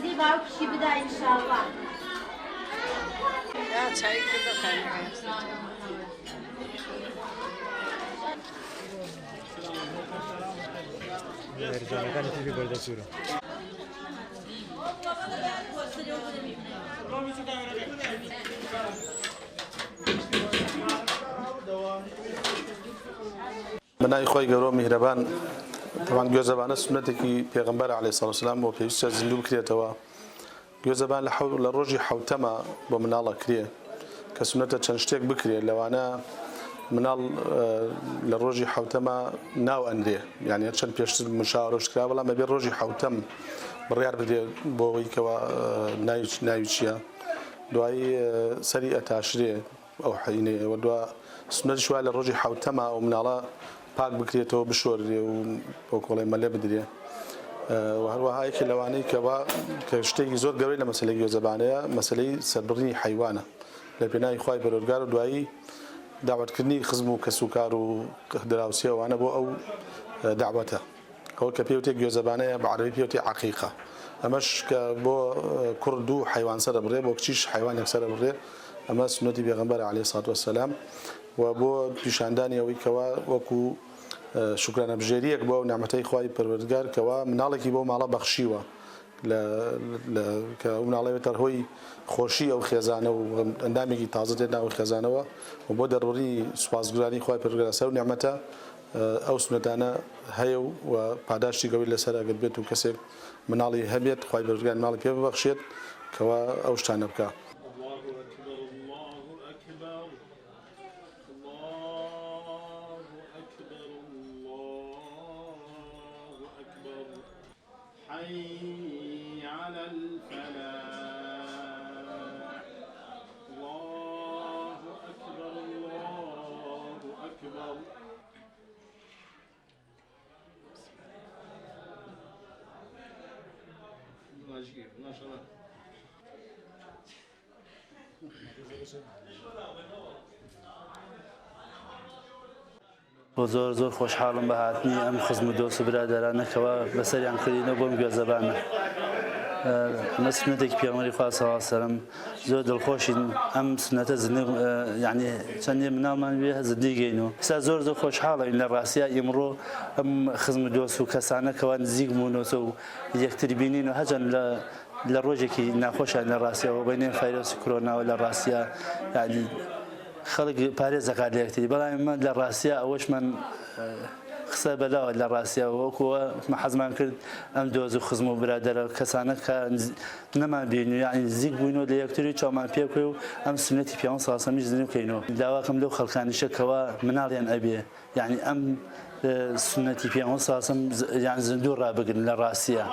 وەزی باوکشی بدا ئینشاءڵڵا. چای بخەن. هێرجانەکانی تیوی بەردەچوورە. بنای خۆی گەورە میهرەبان طبعاً گوێزەبانە سنەتێکی پێغەمبەر عەلەیهی سەڵاتو وسەلام بۆ پێویستە زیندوو بکرێتەوە. گوێزەبان لە ڕۆژی حەوتەمە بۆ مناڵە کرێ کە سنەتە چەند شتێک بکرێت لەوانە مناڵ لە ڕۆژی حەوتەمە ناو ئەندێ یعنی چەند پێشتر مشاورەش کرا بەڵام بەبێ ڕۆژی حەوتەم بڕیار بدرێت بۆ ئەوەی کەوا ناوی چییە دوایی سەری ئەتاشرێ ئەو حەینەیە دووە سنەتیش وایە لە ڕۆژی حەوتەمە ئەو مناڵە پاک بکرێتەوە بشۆرێ و بۆ کۆڵی مەلێ بدرێ و هەروەها یەکێ لەوانەی کە شتێکی زۆر گەورەی لە مەسەلەی گوێزەبانەیە مەسەلەی سەربڕینی حەیوانە لە پێناوی خوای پەروەردگار و دوایی داوەتکردنی خزم و کەسوکار و دراوسیەوانە بۆ ئەو داوەتە ئەوە کە پێوتێک گوێزەبانەیە بە عەرەبی پێوتێ عەقیقە ئەمەش کە بۆ کوڕ و حیوان سەرە بڕێ بۆ کچیش حیوانێک سەرە بڕێ ئەمە سنەتی پێغەمبەر عەلەیهی سەڵاتو وەسەلام و بۆ پیشاندانی ئەوەی کەوا وەکو شکرانە بژێریەک بۆ نعمەتەی خوای پەروەردگار کەوا مناڵێکی بۆ ماڵە بەخشیوە کە ئەو مناڵەوێتە هۆی خۆشی ئەو خێزانە و ئەندامێکی تازە تێدا ئەو خێزانەوە و بۆ دەربڕی سوپاسگوزاری خوای پەروەردگار سەر نعمەتە ئەو سنەتانە هەیە و پاداشتی گەورەی لەسەر ئەگەر بێت و کەسێک مناڵی هەبێت خوای پەروەردگار مناڵی پێ ببەخشێت کەوا ئەو شتانە بکە. حي على الفلاح الله أكبر الله أكبر ما شاء الله زۆر خۆشحاڵم بە هاتنی ئەم خزم و دۆست و برادەرانەکەوە بەسەریان کردینەوە بۆم گوێزەبانە ئەمە سنەتێکی پێغەمبەری خوا صلی الله علیه و سەلەم زۆر دڵخۆشین ئەم سنەتە یعنی چەندێ مناڵمان وێ زندگیگەین و ئێستا زۆر خۆشحاڵین لە ڕاستیە ئیمڕۆ ئەم خزم و دۆست و کەسانەکەوە نزیک بوونەوە و یەکتری بینین و هەجەن لە ڕۆژێکی ناخۆشیان لە ڕاستیەوە بینێن ڤایرۆسی کۆرۆناوە لە ڕاستیە یعنی خەڵک پارێزەکات لە یەکتری بەڵام من لە ڕاستیە ئەوەشمان قسە بەلاوە لە ڕاستیە وەکووە حەزمان کرد ئەم دۆز و خزم و برادەرە کەسانە کە نەمان بینی یعنی نزیک بووینەوە لە یەکتری چاومان پێ بکەی و ئەم سنەتی پێغەمبەر صلی الله علیه و سەلەم زیندوو بکەینەوە داواکەم لەو خەڵکانیشەکەوە مناڵیان ئەبێ یعنی ئەم سنەتی پێغەمبەر صلی الله علیه و سەلەم یعنی زیندوو ڕابگرن لە ڕاستیە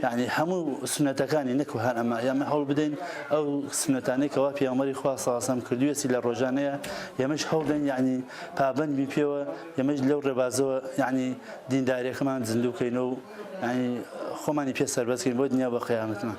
یعنی هەموو سنەتەکانی نەکو هەر ئەمە ئێمە هەوڵ بدەین ئەو سنەتانەی کەوا پێغەمبەری خوا صلی الله علیه و سەلەم کردوویەتی لە ڕۆژانەیە ئێمەش هەوڵ بدەین یعنی پابەند بین پێوە ئێمەش لەو ڕێبازەوە یعنی دینداریەکەمان زیندوو بکەینەوە و یعنی خۆمانی پێ سەربەست بکەین بۆ دنیا بە قیامەتمان.